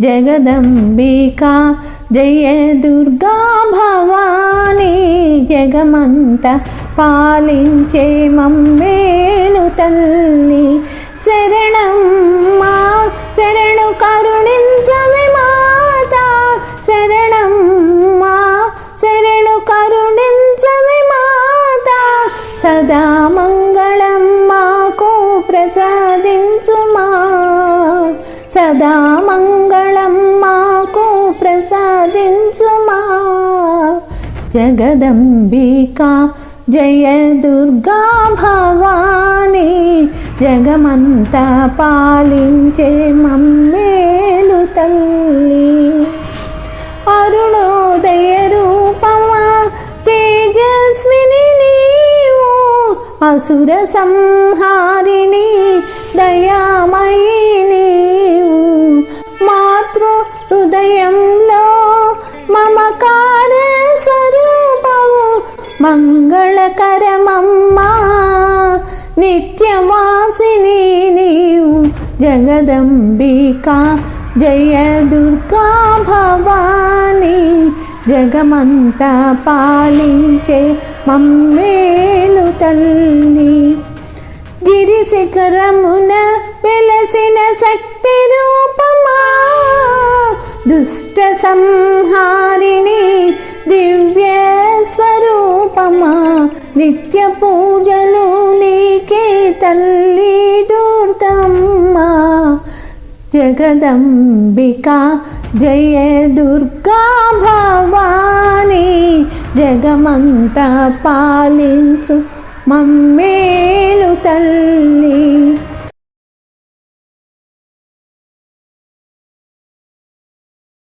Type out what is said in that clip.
జగదంబికా జయ దుర్గా భవానీ జగమంత పాలించే మమ్మేలు తల్లి శరణం మా శరణు కరుణించవే మాత శరణం మా శరణు కరుణించవే మాత సదా మంగళం మాకు ప్రసాదించుమా సదా మంగళం మాకు ప్రసాదించుమా జగదంబికా జయ దుర్గా భవానీ జగమంతా పాలించే మమ్మేలు తల్లి అరుణోదయ రూపమా తేజస్విని నీవు అసుర సంహారిణి దయామయి నీవు మాతృ హృదయంలో మమకార స్వరూపము మంగళకరమమ్మా నిత్యవాసిని నీవు జగదంబికా జయ దుర్గా భవానీ జగమంతా పాలించే మమ్మేలు తల్లి గిరిశిఖరమున వెలసిన శక్తి రూపమా దుష్ట సంహారిణి దివ్య స్వరూపమా నిత్య పూజలు నీకే తల్లి దుర్గమ్మ జగదంబికా జయ దుర్గా భవానీ జగమంతా పాలించు మమ్మేలు తల్లి